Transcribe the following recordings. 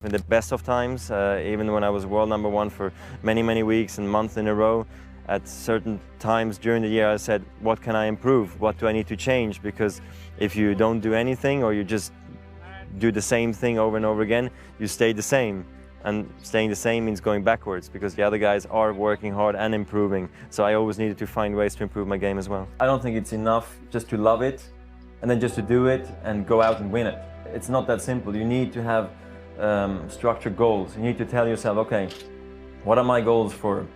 In the best of times, even when I was world #1 for many, many weeks and months in a row, at certain times during the year I said, what can I improve? What do I need to change? Because if you don't do anything or you just do the same thing over and over again, you stay the same. And staying the same means going backwards because the other guys are working hard and improving. So I always needed to find ways to improve my game as well. I don't think it's enough just to love it and then just to do it and go out and win it. It's not that simple. You need to have structured goals. You need to tell yourself, okay, what are my goals for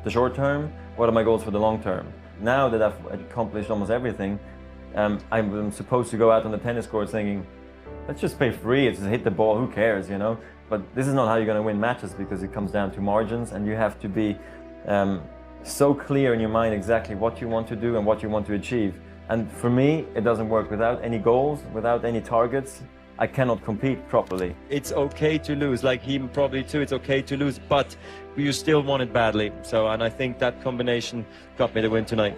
the short term? What are my goals for the long term? Now that I've accomplished almost everything, I'm supposed to go out on the tennis court thinking, let's just play free, it's just hit the ball, who cares, you know? But this is not how you're going to win matches because it comes down to margins and you have to be so clear in your mind exactly what you want to do and what you want to achieve. And for me, it doesn't work without any goals, without any targets. I cannot compete properly. It's okay to lose, like him probably too, it's okay to lose, but you still want it badly. So, and I think that combination got me the win tonight.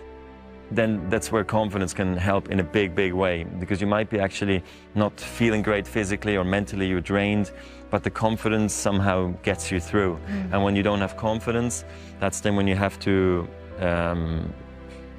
Then that's where confidence can help in a big, big way, because you might be actually not feeling great physically or mentally, you're drained, but the confidence somehow gets you through. And when you don't have confidence, that's then when you have to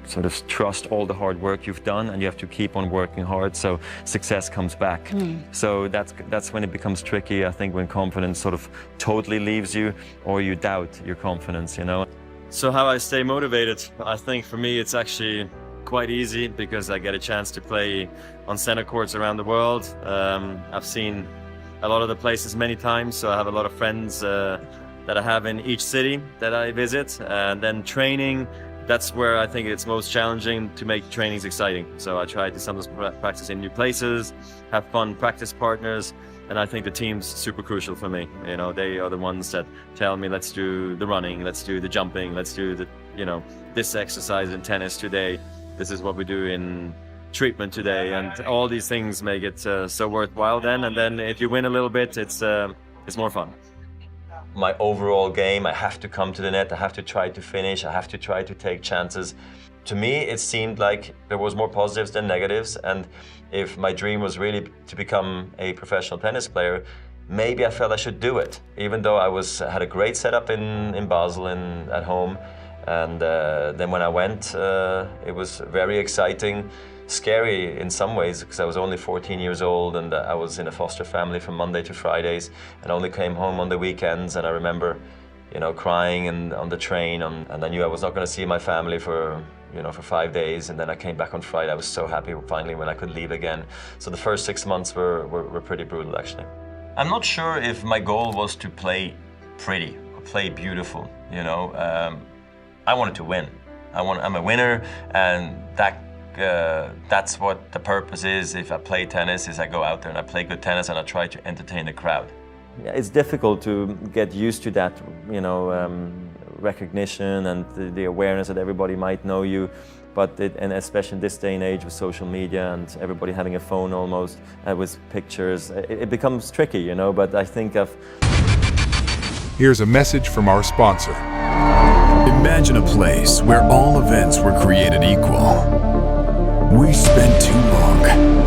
sort of trust all the hard work you've done and you have to keep on working hard so success comes back. So that's when it becomes tricky, I think, when confidence sort of totally leaves you or you doubt your confidence, you know. So how I stay motivated, I think for me it's actually quite easy because I get a chance to play on center courts around the world. I've seen a lot of the places many times, so I have a lot of friends that I have in each city that I visit. And then training, that's where I think it's most challenging to make trainings exciting. So I try to sometimes practice in new places, have fun practice partners, and I think the team's super crucial for me. You know, they are the ones that tell me, let's do the running, let's do the jumping, let's do the, you know, this exercise in tennis today. This is what we do in treatment today, and all these things make it so worthwhile then. And then if you win a little bit, it's more fun. My overall game, I have to come to the net, I have to try to finish, I have to try to take chances. To me, it seemed like there was more positives than negatives, and if my dream was really to become a professional tennis player, maybe I felt I should do it, even though I had a great setup in Basel at home. And then when I went, it was very exciting, scary in some ways, because I was only 14 years old and I was in a foster family from Monday to Fridays and only came home on the weekends. And I remember, you know, crying on the train, and I knew I was not going to see my family for 5 days. And then I came back on Friday. I was so happy finally when I could leave again. So the first 6 months were pretty brutal, actually. I'm not sure if my goal was to play pretty or play beautiful, you know. I wanted to win. I'm a winner, and that's what the purpose is. If I play tennis, is I go out there and I play good tennis and I try to entertain the crowd. Yeah, it's difficult to get used to that, you know, recognition and the awareness that everybody might know you. And especially in this day and age with social media and everybody having a phone almost with pictures, it becomes tricky, you know. But I think Here's a message from our sponsor. Imagine a place where all events were created equal. We spent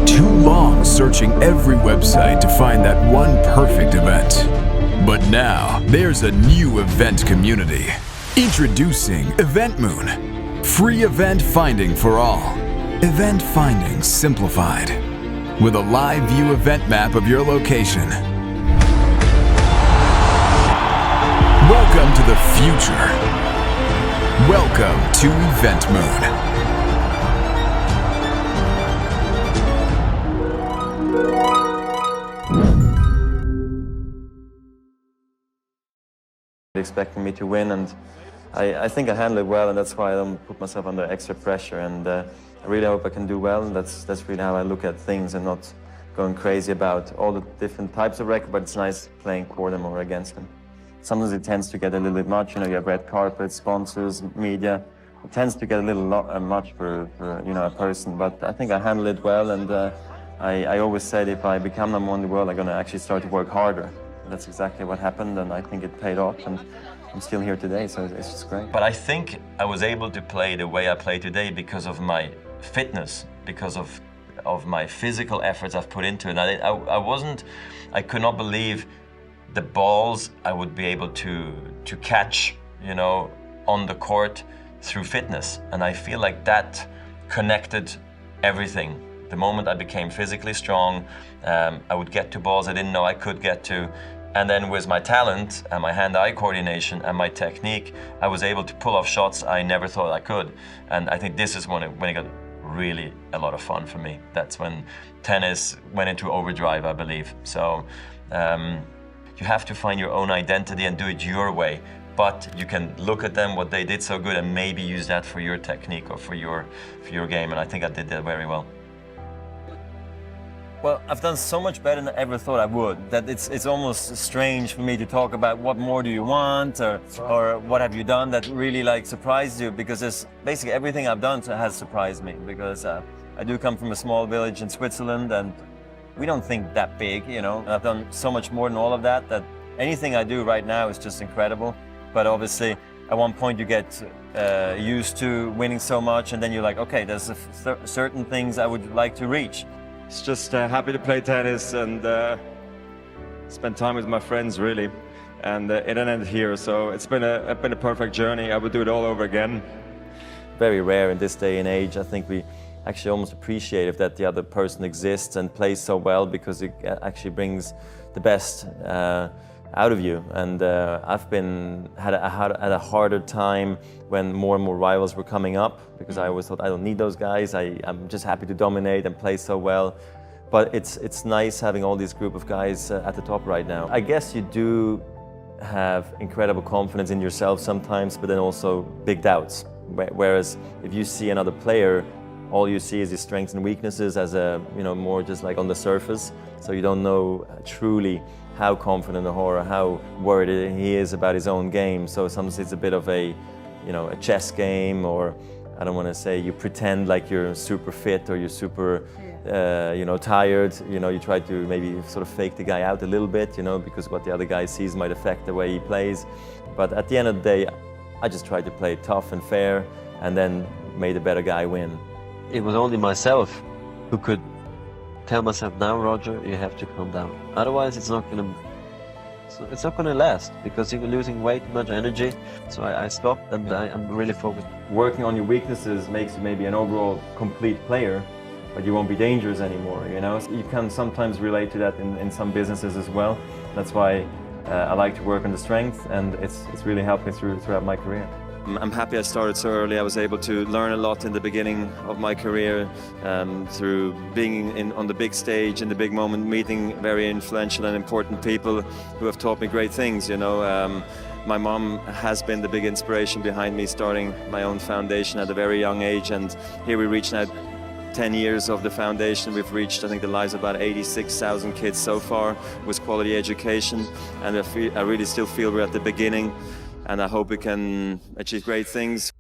too long searching every website to find that one perfect event. But now, there's a new event community. Introducing Event Moon. Free event finding for all. Event finding simplified. With a live view event map of your location. Welcome to the future. Welcome to Event Moon. Expecting me to win, and I think I handle it well, and that's why I don't put myself under extra pressure. And I really hope I can do well, and that's really how I look at things, and not going crazy about all the different types of record. But it's nice playing for them or against them. Sometimes it tends to get a little bit much. You know, you have red carpets, sponsors, media. It tends to get a little much for you know, a person. But I think I handle it well, and I always said if I become #1 in the world, I'm going to actually start to work harder. That's exactly what happened, and I think it paid off, and I'm still here today, so it's just great. But I think I was able to play the way I play today because of my fitness, because of my physical efforts I've put into it. I could not believe the balls I would be able to catch, you know, on the court through fitness. And I feel like that connected everything. The moment I became physically strong, I would get to balls I didn't know I could get to. And then with my talent and my hand-eye coordination and my technique, I was able to pull off shots I never thought I could. And I think this is when it got really a lot of fun for me. That's when tennis went into overdrive, I believe. So you have to find your own identity and do it your way. But you can look at them, what they did so good, and maybe use that for your technique or for your game. And I think I did that very well. Well, I've done so much better than I ever thought I would, that it's almost strange for me to talk about what more do you want or what have you done that really like surprised you, because it's basically everything I've done has surprised me, because I do come from a small village in Switzerland and we don't think that big, you know. I've done so much more than all of that, that anything I do right now is just incredible. But obviously at one point you get used to winning so much and then you're like, okay, there's certain things I would like to reach. It's just happy to play tennis and spend time with my friends, really. And it ended here, so it's been a perfect journey. I would do it all over again. Very rare in this day and age. I think we actually almost appreciate it that the other person exists and plays so well, because it actually brings the best out of you. And I've had a harder time when more and more rivals were coming up, because I always thought I don't need those guys. I'm just happy to dominate and play so well. But it's nice having all these group of guys at the top right now. I guess you do have incredible confidence in yourself sometimes, but then also big doubts. Whereas if you see another player, all you see is his strengths and weaknesses as more just like on the surface. So you don't know truly how confident or how worried he is about his own game. So sometimes it's a bit of a chess game, or I don't want to say you pretend like you're super fit or you're super, tired. You try to maybe sort of fake the guy out a little bit, because what the other guy sees might affect the way he plays. But at the end of the day, I just tried to play tough and fair, and then made the better guy win. It was only myself who could tell myself, now Roger, you have to calm down. Otherwise it's not gonna last, because you're losing way too much energy. So I stopped and I'm really focused. Working on your weaknesses makes you maybe an overall complete player, but you won't be dangerous anymore, You can sometimes relate to that in some businesses as well. That's why I like to work on the strength, and it's really helped me throughout my career. I'm happy I started so early. I was able to learn a lot in the beginning of my career through being on the big stage, in the big moment, meeting very influential and important people who have taught me great things, My mom has been the big inspiration behind me starting my own foundation at a very young age, and here we reach now 10 years of the foundation. We've reached, I think, the lives of about 86,000 kids so far with quality education, and I really still feel we're at the beginning, and I hope we can achieve great things.